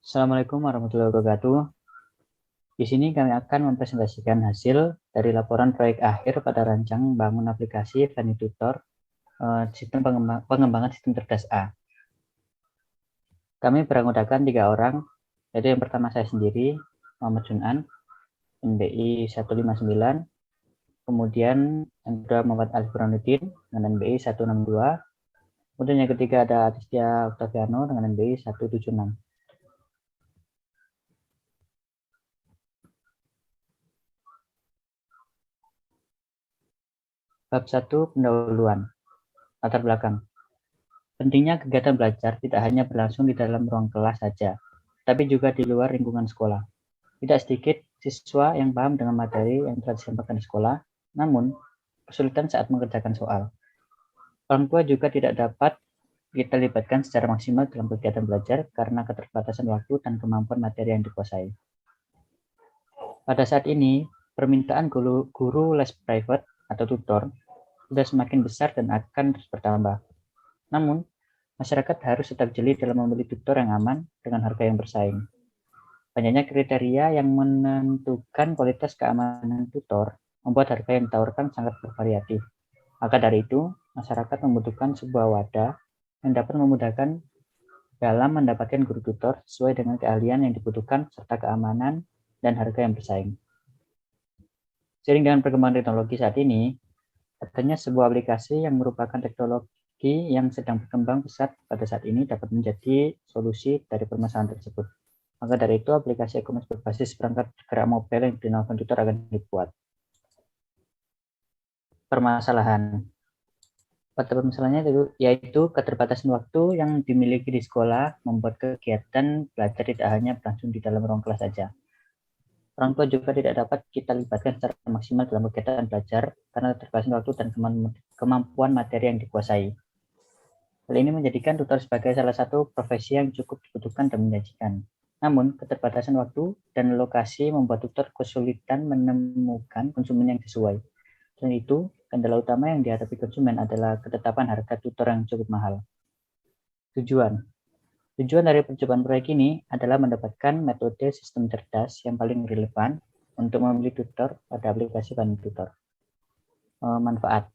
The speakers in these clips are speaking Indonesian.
Assalamualaikum warahmatullahi wabarakatuh. Di sini kami akan mempresentasikan hasil dari laporan proyek akhir pada rancang bangun aplikasi Fanny Tutor sistem pengembangan sistem cerdas A. Kami beranggotakan 3 orang, yaitu yang pertama saya sendiri, Muhammad Junan, NBI 159, kemudian yang kedua Muhammad Alif Burhanuddin dengan NBI 162, kemudian yang ketiga ada Atistia Octaviano dengan NBI 176. Bab 1 pendahuluan, latar belakang. Pentingnya kegiatan belajar tidak hanya berlangsung di dalam ruang kelas saja, tapi juga di luar lingkungan sekolah. Tidak sedikit siswa yang paham dengan materi yang telah disampaikan di sekolah, namun kesulitan saat mengerjakan soal. Orang tua juga tidak dapat kita libatkan secara maksimal dalam kegiatan belajar karena keterbatasan waktu dan kemampuan materi yang dikuasai. Pada saat ini, permintaan guru les private atau tutor sudah semakin besar dan akan terus bertambah. Namun, masyarakat harus tetap jeli dalam memilih tutor yang aman dengan harga yang bersaing. Banyaknya kriteria yang menentukan kualitas keamanan tutor membuat harga yang ditawarkan sangat bervariatif. Maka dari itu, masyarakat membutuhkan sebuah wadah yang dapat memudahkan dalam mendapatkan guru tutor sesuai dengan keahlian yang dibutuhkan serta keamanan dan harga yang bersaing. Seiring dengan perkembangan teknologi saat ini, adanya sebuah aplikasi yang merupakan teknologi yang sedang berkembang pesat pada saat ini dapat menjadi solusi dari permasalahan tersebut. Maka dari itu, aplikasi e-commerce berbasis perangkat gerak mobile yang dinamakan tutor akan dibuat. Permasalahan. Pada permasalahannya yaitu keterbatasan waktu yang dimiliki di sekolah membuat kegiatan belajar tidak hanya berlangsung di dalam ruang kelas saja. Orang tua juga tidak dapat kita libatkan secara maksimal dalam kegiatan belajar karena keterbatasan waktu dan kemampuan materi yang dikuasai. Hal ini menjadikan tutor sebagai salah satu profesi yang cukup dibutuhkan dan menjanjikan. Namun, keterbatasan waktu dan lokasi membuat tutor kesulitan menemukan konsumen yang sesuai. Selain itu, kendala utama yang dihadapi konsumen adalah ketetapan harga tutor yang cukup mahal. Tujuan dari percobaan proyek ini adalah mendapatkan metode sistem cerdas yang paling relevan untuk memilih tutor pada aplikasi Fanny Tutor. Manfaat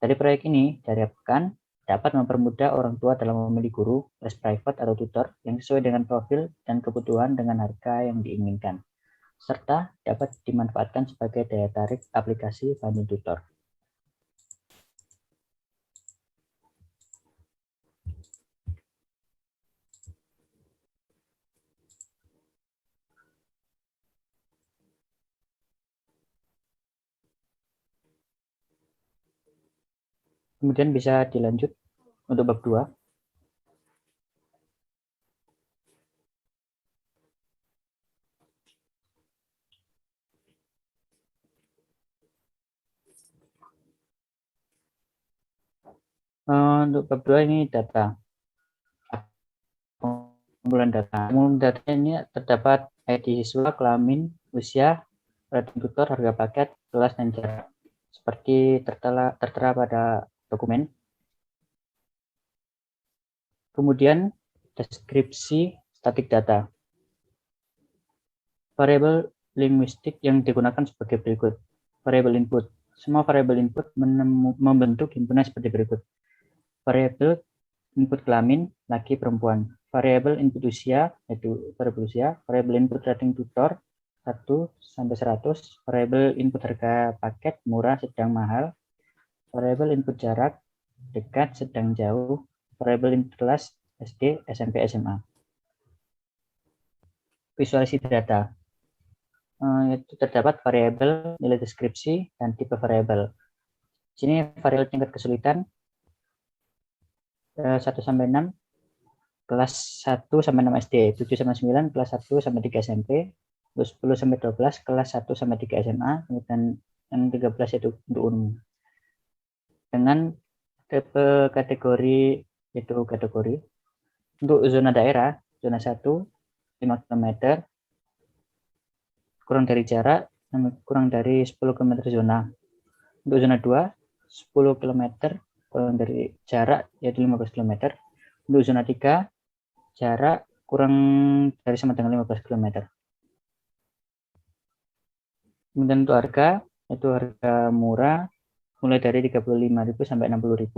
dari proyek ini diharapkan dapat mempermudah orang tua dalam memilih guru les private atau tutor yang sesuai dengan profil dan kebutuhan dengan harga yang diinginkan, serta dapat dimanfaatkan sebagai daya tarik aplikasi Fanny Tutor. Kemudian bisa dilanjut untuk bab 2. Untuk bab 2 ini data. Pengumpulan data. Pengumpulan data ini terdapat ID siswa, kelamin, usia, rating tutor, harga paket, kelas, dan jarak. Seperti tertera pada dokumen. Kemudian deskripsi statik data. Variabel linguistik yang digunakan sebagai berikut. Variabel input. Semua variabel input membentuk himpunan seperti berikut. Variabel input kelamin, laki, perempuan. Variabel input usia, yaitu variabel usia. Variabel input rating tutor, 1 sampai 100. Variabel input harga paket, murah, sedang, mahal. Variabel input jarak, dekat, sedang, jauh. Variabel input kelas, SD, SMP, SMA. Visualisasi data. Itu terdapat variabel, nilai deskripsi, dan tipe variabel. Di sini variabel tingkat kesulitan 1 sampai 6, kelas 1 sampai 6 SD, 7 sampai 9 kelas 1 sampai 3 SMP, 10 sampai 12 kelas 1 sampai 3 SMA, kemudian yang 13 itu untuk umum. Dengan tipe kategori itu kategori untuk zona daerah, zona 1 5 km, kurang dari jarak, kurang dari 10 km zona. Untuk zona 2, 10 km, kurang dari jarak, yaitu 15 km. Untuk zona 3, jarak kurang dari sama dengan 15 km. Kemudian untuk harga, itu harga murah mulai dari 35.000 sampai 60.000.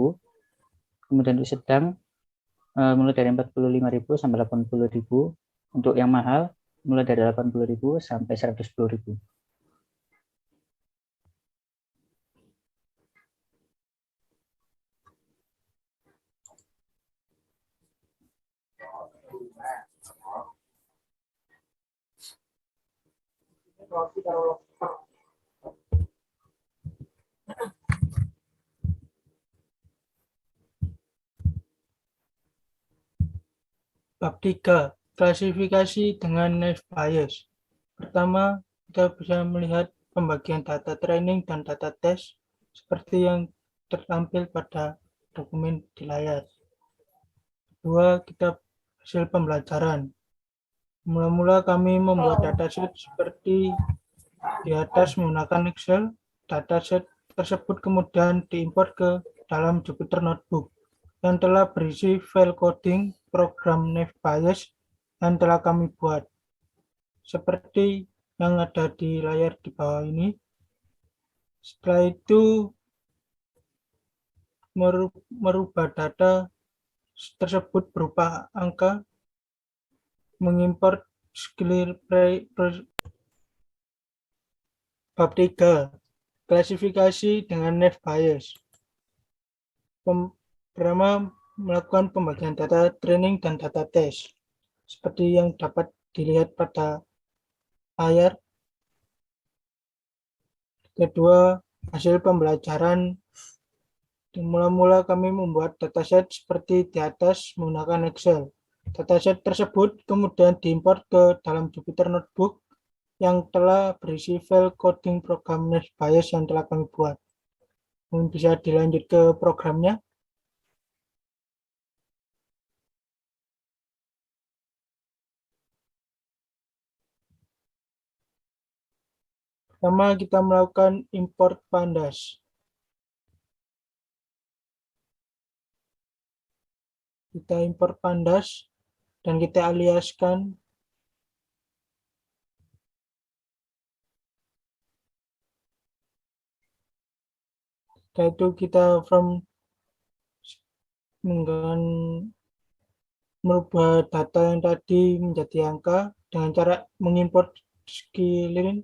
Kemudian untuk sedang mulai dari 45.000 sampai 80.000. Untuk yang mahal mulai dari 80.000 sampai 110.000. Bab 3. Klasifikasi dengan Naive Bayes. Pertama, kita bisa melihat pembagian data training dan data tes seperti yang tertampil pada dokumen di layar. Kedua, kita hasil pembelajaran. Mula-mula kami membuat dataset seperti di atas menggunakan Excel. Dataset tersebut kemudian diimport ke dalam Jupyter Notebook yang telah berisi file coding program Naive Bayes yang telah kami buat. Seperti yang ada di layar di bawah ini. Setelah itu merubah data tersebut berupa angka, mengimport skill bab 3. Klasifikasi dengan Naive Bayes. Pertama, melakukan pembagian data training dan data test. Seperti yang dapat dilihat pada layar. Kedua, hasil pembelajaran. Mula-mula kami membuat dataset seperti di atas menggunakan Excel. Dataset tersebut kemudian diimport ke dalam Jupyter Notebook yang telah berisi file coding program Naive Bayes yang telah kami buat. Bisa dilanjut ke programnya. Pertama, kita melakukan import pandas. Kita import pandas dan kita aliaskan. Setelah itu kita dengan merubah data yang tadi menjadi angka dengan cara mengimport sklearn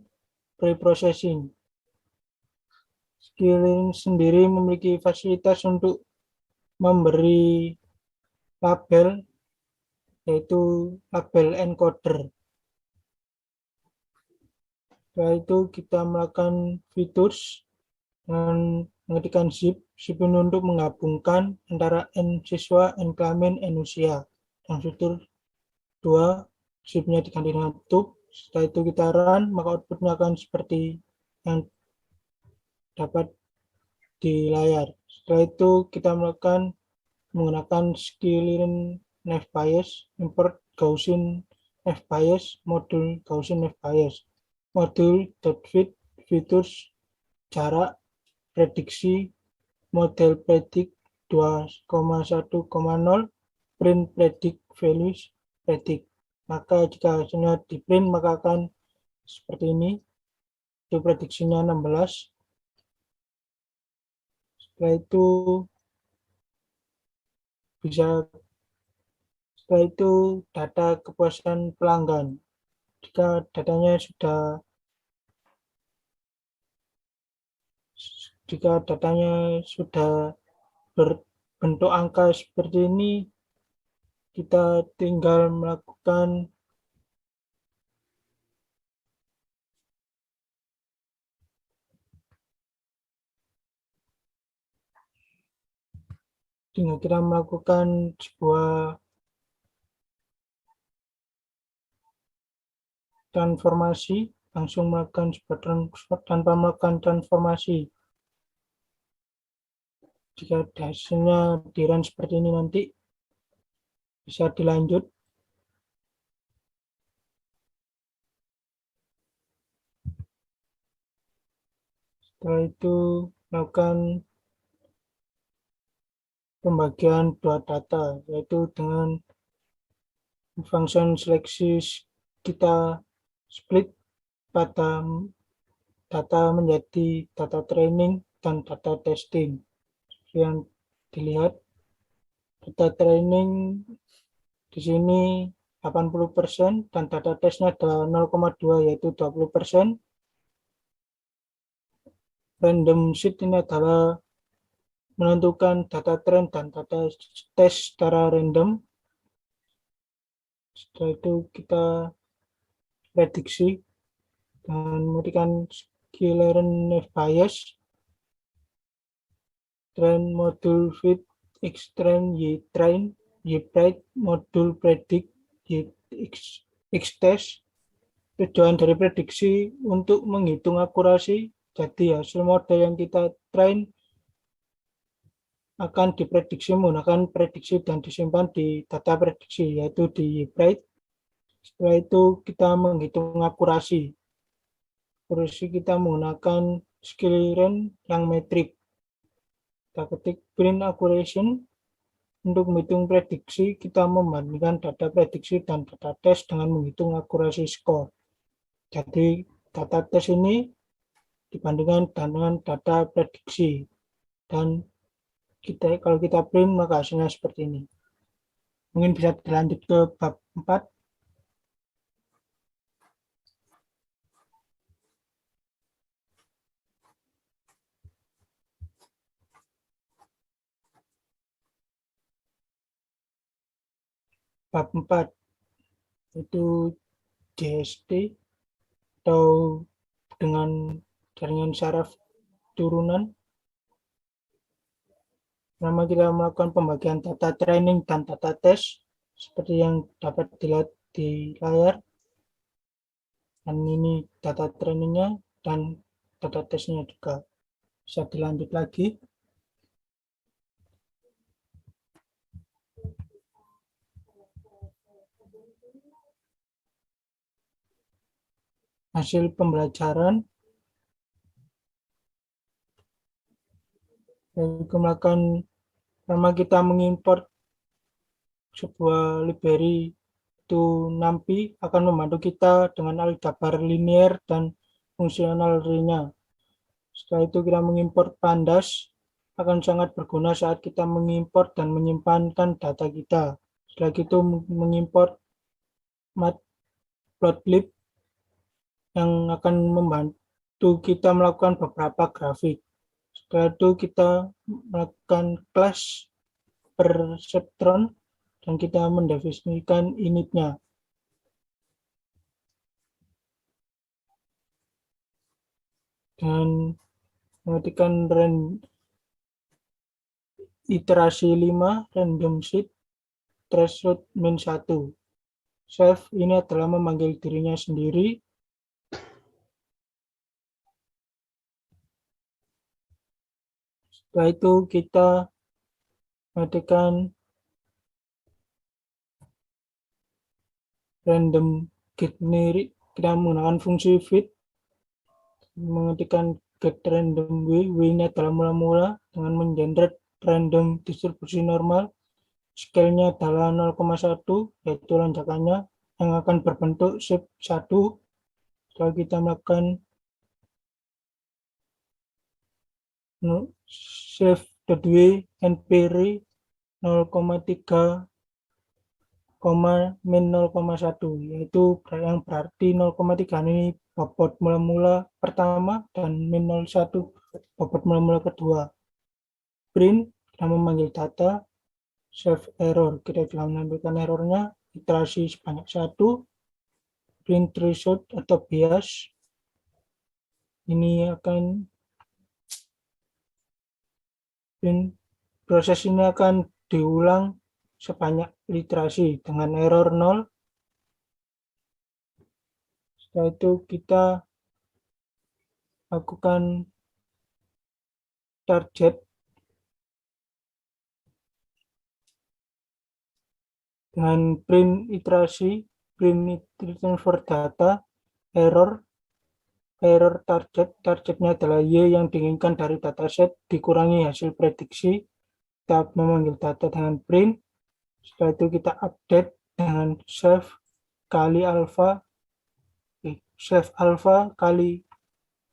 preprocessing. Sklearn sendiri memiliki fasilitas untuk memberi label, yaitu label encoder. Setelah itu kita melakukan features dan mengetikkan zip ini untuk menggabungkan antara n siswa, n kelamin, n usia. Dan fitur 2, zipnya diganti dengan tube. Setelah itu kita run, maka outputnya akan seperti yang dapat di layar. Setelah itu kita menggunakan sklearn Naive Bayes, import Gaussian Naive Bayes, modul Gaussian Naive Bayes, modul.fit, features, jarak, prediksi, model predict 2,1,0, print predict values predict. Maka jika hasilnya di print maka akan seperti ini. Itu prediksinya 16. Setelah itu data kepuasan pelanggan. Jika datanya sudah berbentuk angka seperti ini, kita tinggal melakukan sebuah transformasi, langsung melakukan tanpa melakukan transformasi. Jika hasilnya di run seperti ini nanti bisa dilanjut. Setelah itu melakukan pembagian dua data, yaitu dengan function seleksi kita split pada data menjadi data training dan data testing. Yang dilihat data training di sini 80% dan data testnya adalah 0,2 yaitu 20%. Random sheet ini adalah menentukan data trend dan data test secara random. Setelah itu kita prediksi dan memberikan scalar bias, trend modul fit, x trend, y train, y predict, modul predict, y x test. Tujuan dari prediksi untuk menghitung akurasi, jadi hasil model yang kita train akan diprediksi menggunakan prediksi dan disimpan di data prediksi, yaitu di Y-Predict. Setelah itu kita menghitung akurasi. Akurasi kita menggunakan scalar yang metrik. Kita ketik print accuracy. Untuk menghitung prediksi, kita membandingkan data prediksi dan data tes dengan menghitung akurasi skor. Jadi data tes ini dibandingkan dengan data prediksi. Dan kalau kita print maka hasilnya seperti ini. Mungkin bisa dilanjut ke bab 4. Bab 4 itu JST atau dengan jaringan saraf turunan. Pertama kita melakukan pembagian data training dan data test seperti yang dapat dilihat di layar. Dan ini data trainingnya dan data testnya juga. Bisa dilanjut lagi. Hasil pembelajaran pertama kita mengimport sebuah library itu NumPy akan membantu kita dengan aljabar linear dan fungsional array-nya. Setelah itu kita mengimport pandas, akan sangat berguna saat kita mengimport dan menyimpankan data kita. Setelah itu mengimport matplotlib yang akan membantu kita melakukan beberapa grafik. Setelah itu kita melakukan class perceptron dan kita mendefinisikan initnya. Dan mengetikkan iterasi 5 random sheet threshold min 1. Save ini adalah memanggil dirinya sendiri. Setelah itu kita mengetikkan random get generic, kita menggunakan fungsi fit, mengetikkan get random w ini adalah mula-mula dengan mengenerate random distribusi normal, scale-nya adalah 0,1 yaitu lonjakannya yang akan berbentuk shape 1. Setelah kita melakukan save.w npr 0,3 min 0,1 yaitu yang berarti 0,3 ini bobot mula-mula pertama dan min 0,1 bobot mula-mula kedua. Print kita memanggil data, save error kita telah menampilkan errornya, iterasi sebanyak 1, print threshold atau bias ini akan proses ini akan diulang sebanyak iterasi dengan error 0. Setelah itu kita lakukan target dengan print iterasi, print transfer data, error targetnya adalah Y yang diinginkan dari dataset dikurangi hasil prediksi. Kita memanggil data dengan print. Setelah itu kita update dengan kali alfa, kali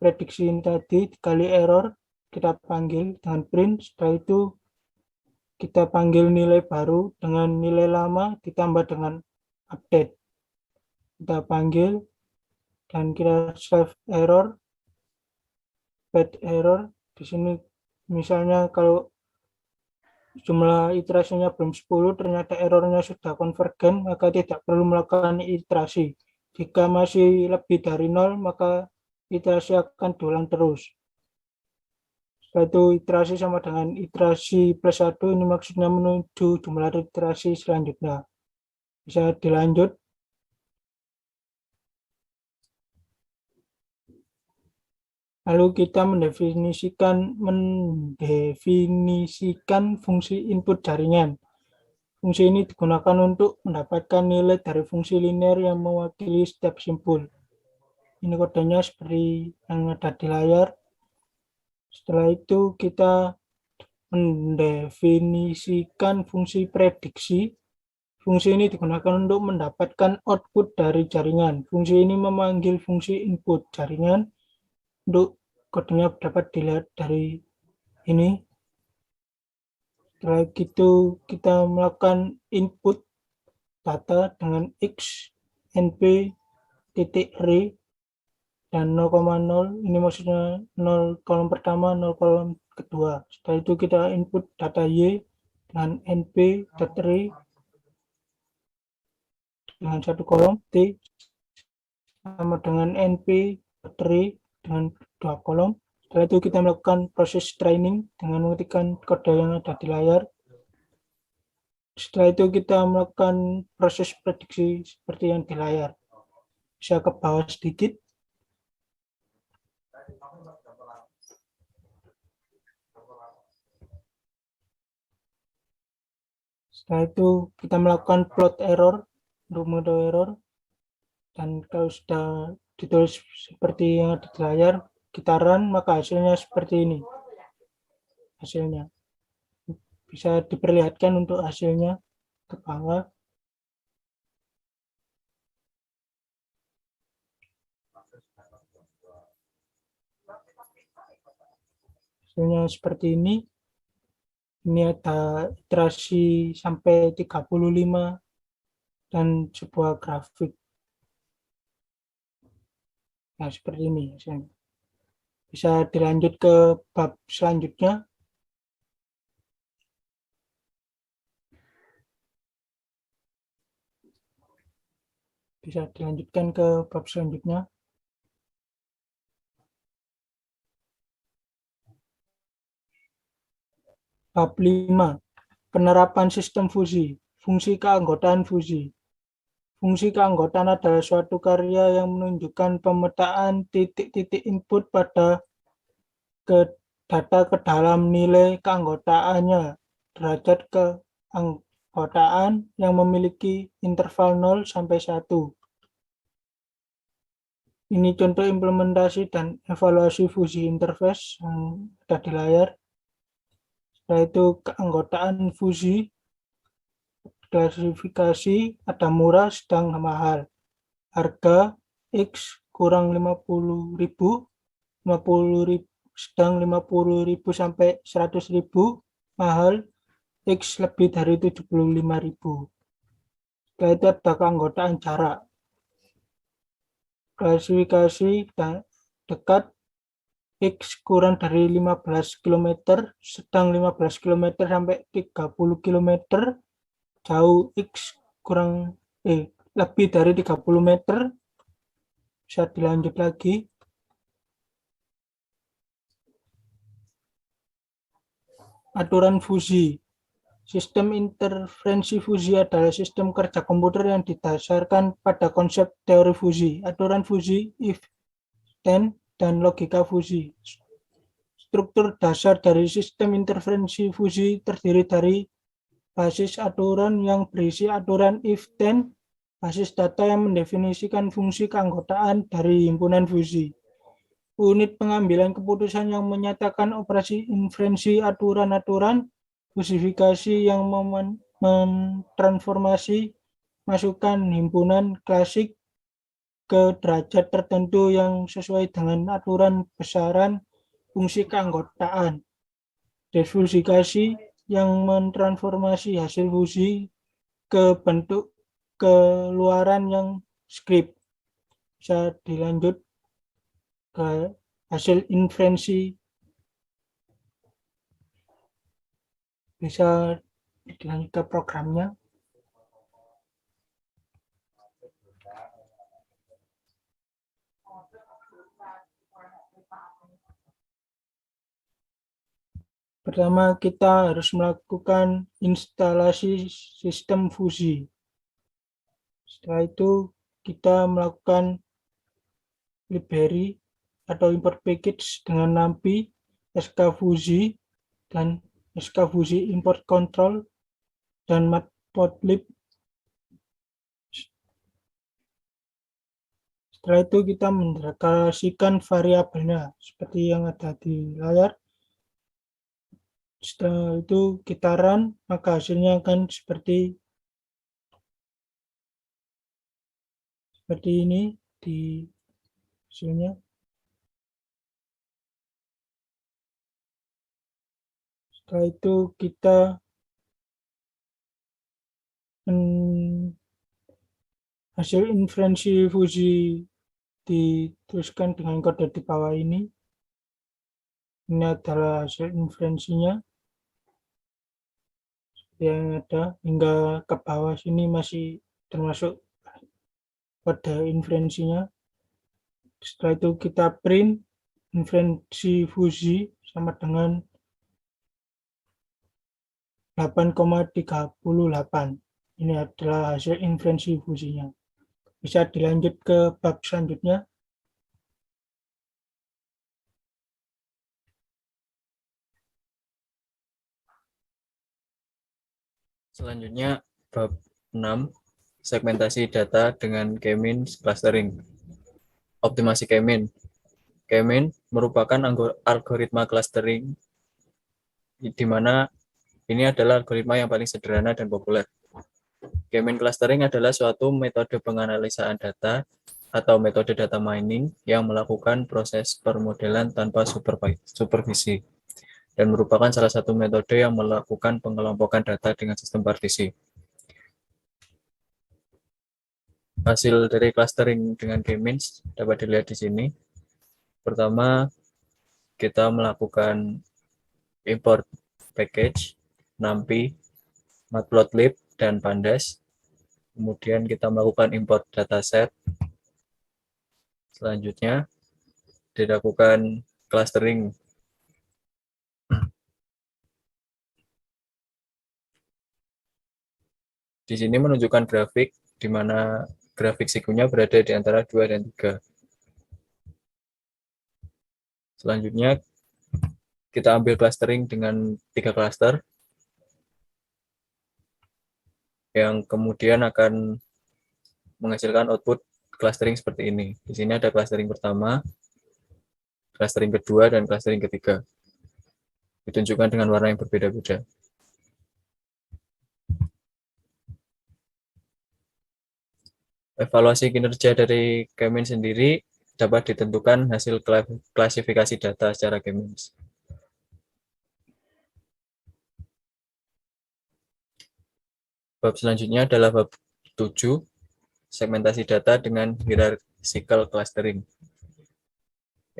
prediksi ini tadi, kali error, kita panggil dengan print. Setelah itu kita panggil nilai baru dengan nilai lama ditambah dengan update. Kita panggil dan kita save error, bad error. Di sini misalnya kalau jumlah iterasinya belum 10, ternyata errornya sudah konvergen, maka tidak perlu melakukan iterasi. Jika masih lebih dari 0, maka iterasi akan diulang terus. Setelah itu iterasi sama dengan iterasi plus 1, ini maksudnya menuju jumlah iterasi selanjutnya. Bisa dilanjut. Lalu kita mendefinisikan fungsi input jaringan. Fungsi ini digunakan untuk mendapatkan nilai dari fungsi linear yang mewakili setiap simpul. Ini kodenya seperti yang ada di layar. Setelah itu kita mendefinisikan fungsi prediksi. Fungsi ini digunakan untuk mendapatkan output dari jaringan. Fungsi ini memanggil fungsi input jaringan. Untuk kodenya dapat dilihat dari ini. Setelah itu kita melakukan input data dengan x, np, titik r, dan 0,0. Ini maksudnya 0 kolom pertama, 0 kolom kedua. Setelah itu kita input data y dengan np.r dengan satu kolom, t sama dengan np.r dengan dua kolom. Setelah itu kita melakukan proses training dengan mengetikkan kode yang ada di layar. Setelah itu kita melakukan proses prediksi seperti yang di layar. Bisa ke bawah sedikit. Setelah itu kita melakukan plot error untuk mode error. Dan kalau sudah ditulis seperti yang ada di layar, kita run, maka hasilnya seperti ini. Hasilnya bisa diperlihatkan untuk hasilnya ke bawah. Hasilnya seperti ini. Ini ada iterasi sampai 35 dan sebuah grafik. Nah, seperti ini hasilnya. Bisa dilanjut ke bab selanjutnya. Bisa dilanjutkan ke bab selanjutnya. Bab 5. Penerapan sistem fusi. Fungsi keanggotaan fusi. Fungsi keanggotaan adalah suatu karya yang menunjukkan pemetaan titik-titik input pada data ke dalam nilai keanggotaannya, derajat keanggotaan yang memiliki interval 0 sampai 1. Ini contoh implementasi dan evaluasi fusi interface yang ada di layar. Setelah itu keanggotaan fusi, klasifikasi ada murah, sedang, mahal. Harga X kurang 50.000, 50.000 sedang 50.000 sampai 100.000, mahal X lebih dari 75.000. Setelah itu ada keanggotaan jarak. Klasifikasi dekat X kurang dari 15 km, sedang 15 km sampai 30 km, jauh X kurang lebih dari 30 meter. Bisa dilanjut lagi. Aturan fusi. Sistem interferensi fusi adalah sistem kerja komputer yang didasarkan pada konsep teori fusi, aturan fusi, if, then, dan logika fusi. Struktur dasar dari sistem interferensi fusi terdiri dari basis aturan yang berisi aturan if, then, basis data yang mendefinisikan fungsi keanggotaan dari himpunan fusi, unit pengambilan keputusan yang menyatakan operasi inferensi aturan-aturan, fusifikasi yang mentransformasi masukkan himpunan klasik ke derajat tertentu yang sesuai dengan aturan besaran fungsi keanggotaan. Diversifikasi yang mentransformasi hasil fusi ke bentuk keluaran yang script. Bisa dilanjut ke hasil inferensi, bisa dilanjut ke programnya. Pertama, kita harus melakukan instalasi sistem fusi. Setelah itu, kita melakukan library atau import package dengan NumPy, skfusi, dan skfusi import control, dan matplotlib. Setelah itu, kita mendeklarasikan variabelnya seperti yang ada di layar. Setelah itu kita run, maka hasilnya akan seperti ini di hasilnya. Setelah itu kita hasil inferensi fusi dituliskan dengan kode di bawah ini. Ini adalah hasil inferensinya yang ada hingga ke bawah sini masih termasuk pada inferensinya. Setelah itu kita print inferensi fusi sama dengan 8,38. Ini adalah hasil inferensi fusinya. Bisa dilanjut ke bab selanjutnya. Selanjutnya bab 6, segmentasi data dengan K-means clustering. Optimasi K-mean. K-mean merupakan algoritma clustering di mana ini adalah algoritma yang paling sederhana dan populer. K-mean clustering adalah suatu metode penganalisaan data atau metode data mining yang melakukan proses permodelan tanpa supervisi dan merupakan salah satu metode yang melakukan pengelompokan data dengan sistem partisi. Hasil dari clustering dengan K-means dapat dilihat di sini. Pertama, kita melakukan import package, NumPy, matplotlib, dan pandas. Kemudian kita melakukan import dataset. Selanjutnya, dilakukan clustering. Di sini menunjukkan grafik, di mana grafik sikunya berada di antara 2 dan 3. Selanjutnya, kita ambil clustering dengan 3 cluster, yang kemudian akan menghasilkan output clustering seperti ini. Di sini ada clustering pertama, clustering kedua, dan clustering ketiga. Ditunjukkan dengan warna yang berbeda-beda. Evaluasi kinerja dari K-means sendiri dapat ditentukan hasil klasifikasi data secara K-means. Bab selanjutnya adalah bab 7, segmentasi data dengan hierarchical clustering.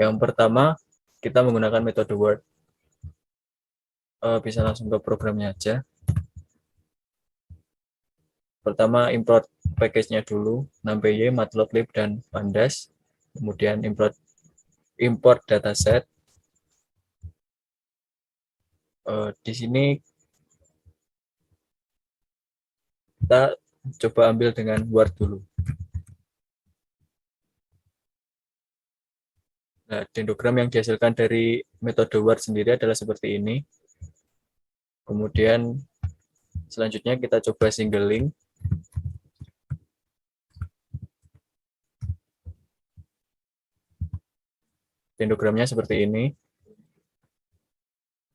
Yang pertama, kita menggunakan metode Word. Bisa langsung ke programnya aja. Pertama, import package-nya dulu, NumPy, matplotlib, dan pandas. Kemudian import dataset. Di sini kita coba ambil dengan Word dulu. Nah, dendrogram yang dihasilkan dari metode Word sendiri adalah seperti ini. Kemudian selanjutnya kita coba single link. Dendrogramnya seperti ini.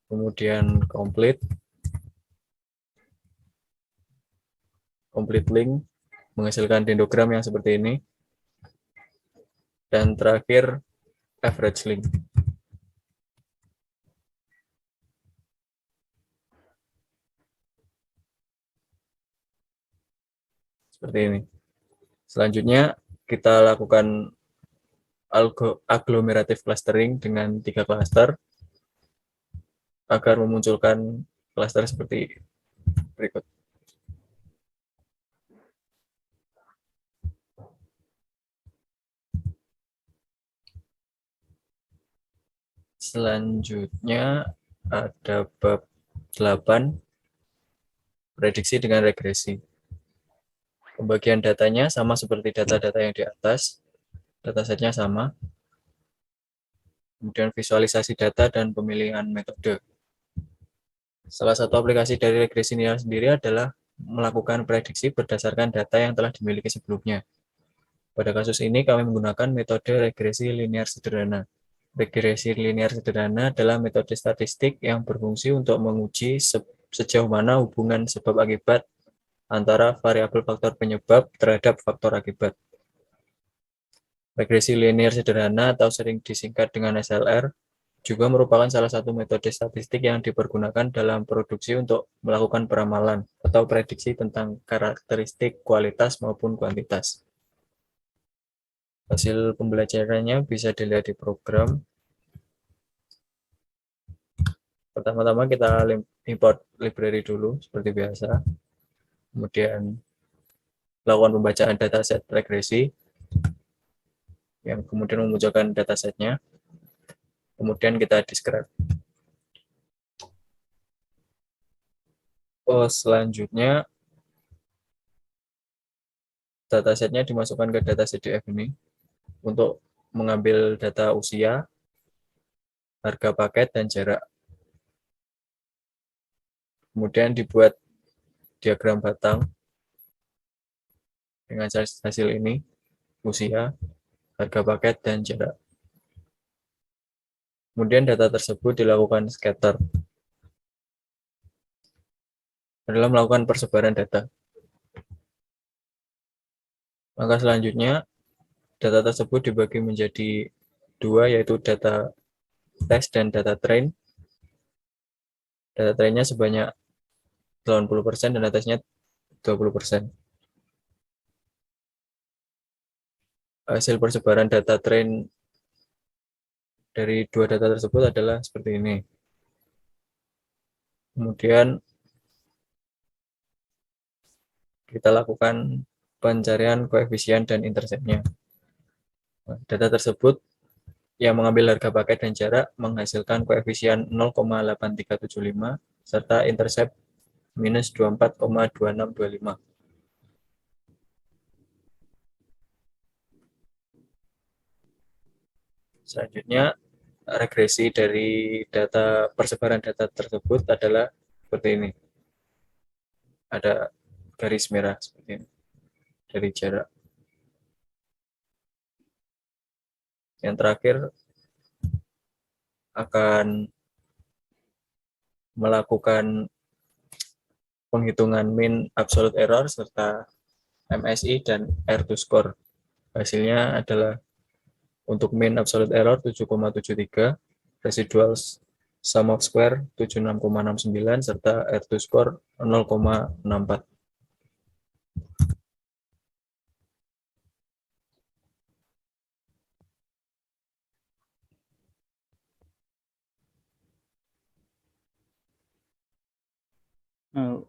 Kemudian complete link, menghasilkan dendrogram yang seperti ini. Dan terakhir, average link. Seperti ini. Selanjutnya, kita lakukan agglomerative clustering dengan 3 klaster agar memunculkan klaster seperti berikut. Selanjutnya ada bab 8, prediksi dengan regresi. Pembagian datanya sama seperti data-data yang di atas, datasetnya sama. Kemudian visualisasi data dan pemilihan metode. Salah satu aplikasi dari regresi linear sendiri adalah melakukan prediksi berdasarkan data yang telah dimiliki sebelumnya. Pada kasus ini kami menggunakan metode regresi linear sederhana. Regresi linear sederhana adalah metode statistik yang berfungsi untuk menguji sejauh mana hubungan sebab akibat antara variabel faktor penyebab terhadap faktor akibat. Regresi linear sederhana atau sering disingkat dengan SLR juga merupakan salah satu metode statistik yang dipergunakan dalam produksi untuk melakukan peramalan atau prediksi tentang karakteristik kualitas maupun kuantitas. Hasil pembelajarannya bisa dilihat di program. Pertama-tama kita import library dulu seperti biasa. Kemudian lakukan pembacaan dataset regresi yang kemudian memunculkan datasetnya. Kemudian kita describe. Selanjutnya datasetnya dimasukkan ke data CDF ini untuk mengambil data usia, harga paket, dan jarak. Kemudian dibuat diagram batang dengan hasil ini, usia, harga paket, dan jarak. Kemudian data tersebut dilakukan scatter adalah melakukan persebaran data. Maka selanjutnya, data tersebut dibagi menjadi 2, yaitu data test dan data train. Data trainnya sebanyak 80% dan tesnya 20%. Hasil persebaran data train dari 2 data tersebut adalah seperti ini. Kemudian kita lakukan pencarian koefisien dan interceptnya. Data tersebut yang mengambil harga paket dan jarak menghasilkan koefisien 0,8375 serta intercept minus 24,2625. Selanjutnya, regresi dari data persebaran data tersebut adalah seperti ini. Ada garis merah seperti ini dari jarak. Yang terakhir akan melakukan penghitungan mean absolute error serta MSI dan R2 score. Hasilnya adalah untuk mean absolute error 7,73, residual sum of square 76,69 serta R2 score 0,64.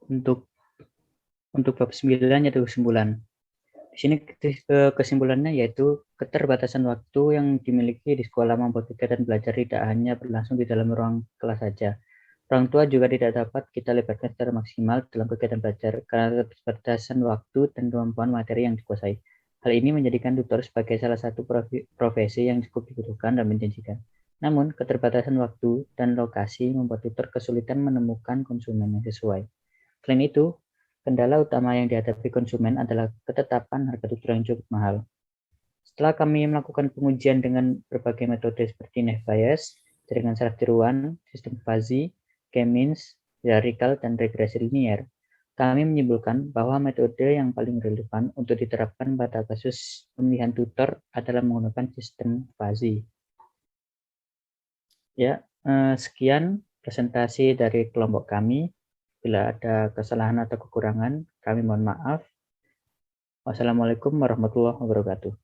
Untuk bab 9 yaitu kesimpulan. Di sini kesimpulannya yaitu keterbatasan waktu yang dimiliki di sekolah membuat kegiatan belajar tidak hanya berlangsung di dalam ruang kelas saja. Orang tua juga tidak dapat kita libatkan secara maksimal dalam kegiatan belajar karena keterbatasan waktu dan kemampuan materi yang dikuasai. Hal ini menjadikan tutor sebagai salah satu profesi yang cukup dibutuhkan dan menjanjikan. Namun, keterbatasan waktu dan lokasi membuat tutor kesulitan menemukan konsumen yang sesuai. Selain itu, kendala utama yang dihadapi konsumen adalah ketetapan harga tutor yang cukup mahal. Setelah kami melakukan pengujian dengan berbagai metode seperti Naive Bayes, jaringan saraf tiruan, sistem fuzzy, K-means, hierarchical, dan regresi linier, Kami menyimpulkan bahwa metode yang paling relevan untuk diterapkan pada kasus pemilihan tutor adalah menggunakan sistem fuzzy. Ya, sekian presentasi dari kelompok kami. Bila ada kesalahan atau kekurangan, kami mohon maaf. Wassalamualaikum warahmatullahi wabarakatuh.